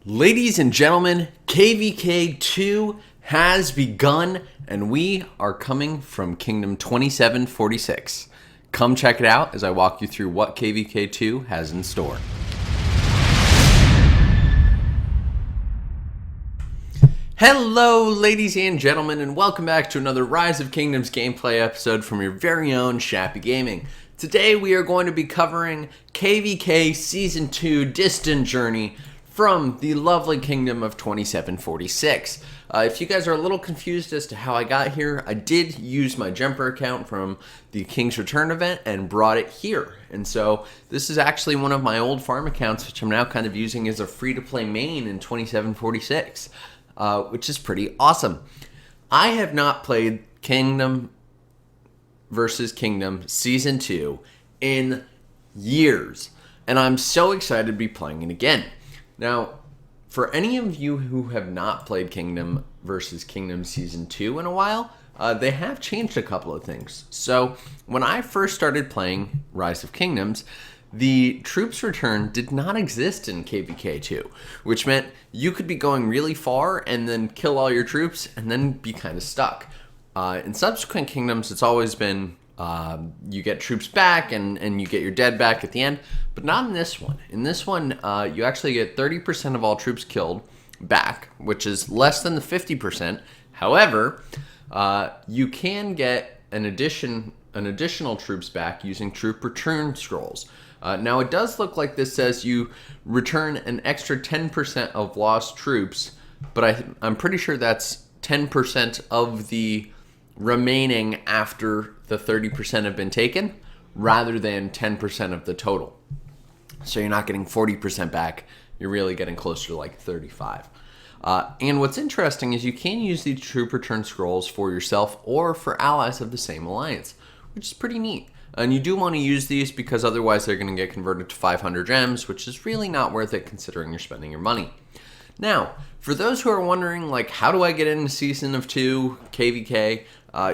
Ladies and gentlemen, KVK 2 has begun, and we are coming from Kingdom 2746. Come check it out as I walk you through what KVK 2 has in store. Hello, ladies and gentlemen, and welcome back to another Rise of Kingdoms gameplay episode from your very own Shappy Gaming. Today we are going to be covering KVK Season 2 Distant Journey from the lovely Kingdom of 2746. If you guys are a little confused as to how I got here, I did use my jumper account from the King's Return event and brought it here. And so this is actually one of my old farm accounts, which I'm now kind of using as a free-to-play main in 2746. Which is pretty awesome. I have not played Kingdom versus Kingdom Season 2 in years, and I'm so excited to be playing it again. Now, for any of you who have not played Kingdom versus Kingdom Season 2 in a while, they have changed a couple of things. So, when I first started playing Rise of Kingdoms, the troops return did not exist in KVK 2, which meant you could be going really far and then kill all your troops and then be kind of stuck. In subsequent kingdoms, it's always been you get troops back and you get your dead back at the end, but not in this one. In this one, you actually get 30% of all troops killed back, which is less than the 50%. However, you can get an additional troops back using troop return scrolls. Now, it does look like this says you return an extra 10% of lost troops, but I'm pretty sure that's 10% of the remaining after the 30% have been taken, rather than 10% of the total. So you're not getting 40% back, you're really getting closer to like 35. And what's interesting is you can use these troop return scrolls for yourself or for allies of the same alliance, which is pretty neat. And you do want to use these because otherwise they're going to get converted to 500 gems, which is really not worth it considering you're spending your money. Now, for those who are wondering, like, how do I get into Season of 2 KVK?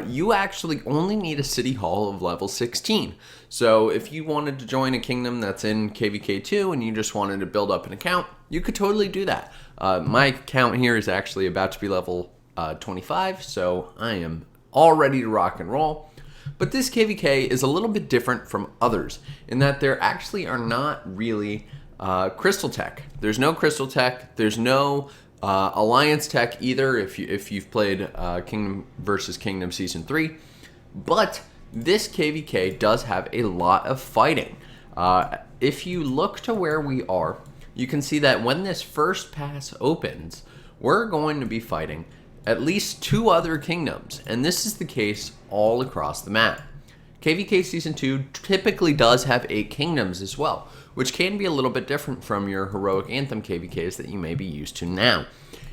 You actually only need a City Hall of level 16. So if you wanted to join a kingdom that's in KVK 2 and you just wanted to build up an account, you could totally do that. My account here is actually about to be level 25, so I am all ready to rock and roll. But this KVK is a little bit different from others in that there actually are not really crystal tech. There's no crystal tech. There's no alliance tech either if you've played Kingdom versus Kingdom Season 3. But this KVK does have a lot of fighting. If you look to where we are, you can see that when this first pass opens, we're going to be fighting at least 2 other kingdoms, and this is the case all across the map. KVK Season 2 typically does have 8 kingdoms as well, which can be a little bit different from your Heroic Anthem KVKs that you may be used to now.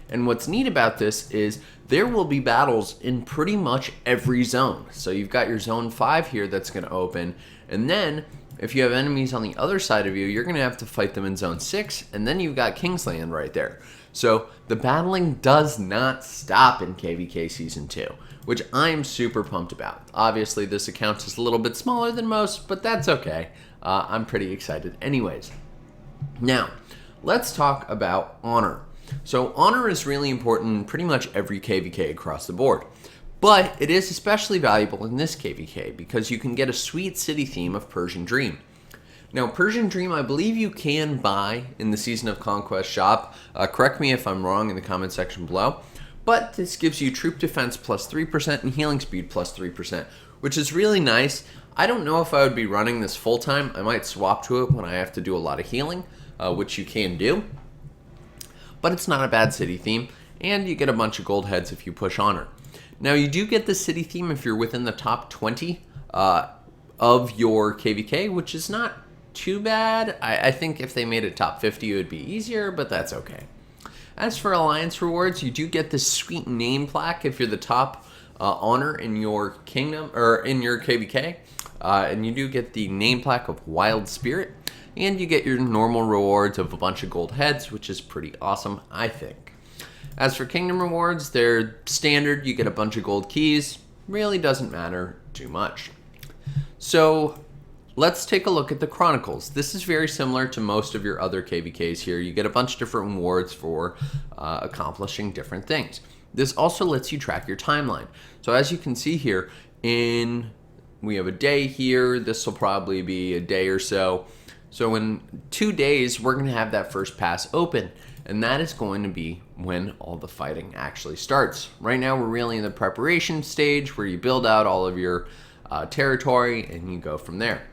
And what's neat about this is there will be battles in pretty much every zone. So you've got your Zone 5 here that's going to open, and then if you have enemies on the other side of you, you're going to have to fight them in Zone 6, and then you've got Kingsland right there. So the battling does not stop in KVK Season 2, which I'm super pumped about. Obviously, this account is a little bit smaller than most, but that's okay. I'm pretty excited anyways. Now, let's talk about honor. So honor is really important in pretty much every KVK across the board. But it is especially valuable in this KVK because you can get a sweet city theme of Persian Dream. Now, Persian Dream, I believe you can buy in the Season of Conquest shop. Correct me if I'm wrong in the comment section below. But this gives you troop defense plus 3% and healing speed plus 3%, which is really nice. I don't know if I would be running this full time. I might swap to it when I have to do a lot of healing, which you can do. But it's not a bad city theme, and you get a bunch of gold heads if you push honor. Now, you do get the city theme if you're within the top 20 of your KVK, which is not too bad. I think if they made it top 50, it would be easier, but that's okay. As for alliance rewards, you do get this sweet name plaque if you're the top honor in your kingdom or in your KVK, and you do get the name plaque of Wild Spirit, and you get your normal rewards of a bunch of gold heads, which is pretty awesome, I think. As for kingdom rewards, they're standard. You get a bunch of gold keys. Really doesn't matter too much. So let's take a look at the Chronicles. This is very similar to most of your other KVKs here. You get a bunch of different rewards for accomplishing different things. This also lets you track your timeline. So as you can see here, we have a day here. This will probably be a day or so. So in 2 days, we're going to have that first pass open, and that is going to be when all the fighting actually starts. Right now, we're really in the preparation stage where you build out all of your territory and you go from there.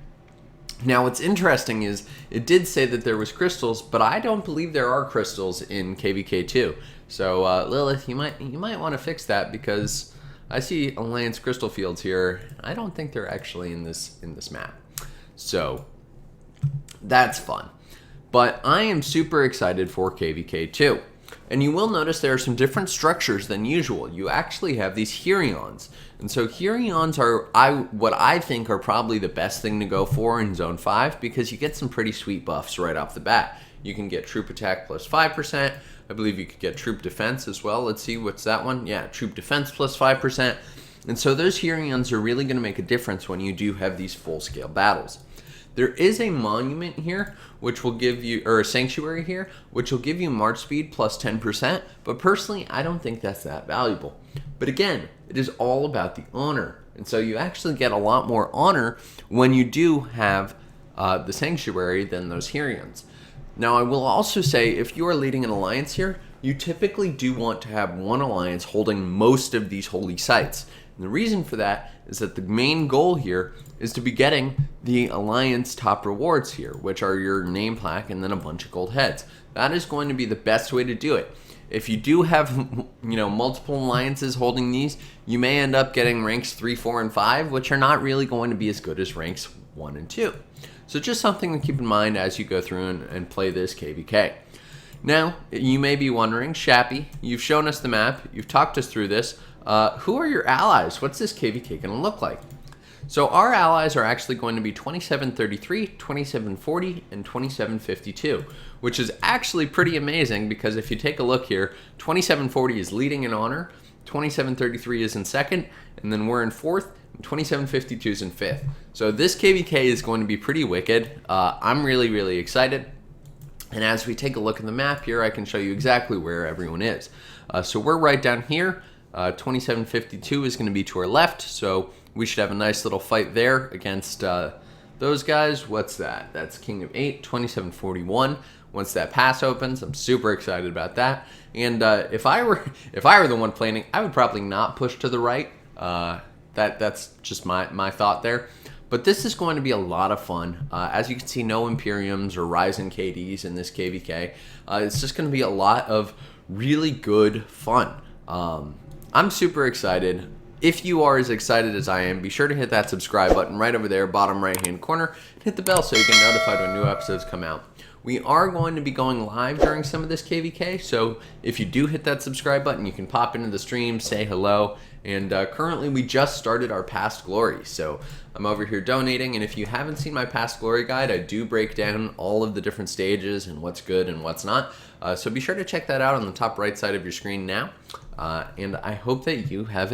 Now, what's interesting is it did say that there was crystals, but I don't believe there are crystals in KVK 2. So Lilith, you might want to fix that, because I see Alliance crystal fields here. I don't think they're actually in this map. So that's fun. But I am super excited for KVK 2. And you will notice there are some different structures than usual. You actually have these Herions. And so Herions are what I think are probably the best thing to go for in Zone 5, because you get some pretty sweet buffs right off the bat. You can get troop attack plus 5%. I believe you could get troop defense as well. Let's see, what's that one? Yeah, troop defense plus 5%. And so those Herions are really going to make a difference when you do have these full-scale battles. There is a monument here, which will give you, or a sanctuary here, which will give you march speed plus 10%, but personally, I don't think that's that valuable. But again, it is all about the honor. And so you actually get a lot more honor when you do have the sanctuary than those Herions. Now, I will also say, if you are leading an alliance here, you typically do want to have one alliance holding most of these holy sites. And the reason for that is that the main goal here is to be getting the alliance top rewards here, which are your name plaque and then a bunch of gold heads. That is going to be the best way to do it. If you do have, multiple alliances holding these, you may end up getting ranks 3, 4, and 5, which are not really going to be as good as ranks 1 and 2. So just something to keep in mind as you go through and play this KVK. Now, you may be wondering, Shappy, you've shown us the map, you've talked us through this. Who are your allies? What's this KVK going to look like? So our allies are actually going to be 2733, 2740, and 2752, which is actually pretty amazing, because if you take a look here, 2740 is leading in honor, 2733 is in second, and then we're in fourth, and 2752 is in fifth. So this KVK is going to be pretty wicked. I'm really, really excited. And as we take a look at the map here, I can show you exactly where everyone is. So we're right down here. 2752 is going to be to our left, so we should have a nice little fight there against those guys. What's that? That's King of 8, 2741. Once that pass opens, I'm super excited about that. And if I were the one planning, I would probably not push to the right. That's just my thought there. But this is going to be a lot of fun. As you can see, no Imperiums or Ryzen KDs in this KVK. It's just going to be a lot of really good fun. I'm super excited. If you are as excited as I am, be sure to hit that subscribe button right over there, bottom right-hand corner, and hit the bell so you get notified when new episodes come out. We are going to be going live during some of this KVK, so if you do hit that subscribe button, you can pop into the stream, say hello, and currently we just started our Past Glory, so I'm over here donating, and if you haven't seen my Past Glory guide, I do break down all of the different stages and what's good and what's not, so be sure to check that out on the top right side of your screen now, and I hope that you have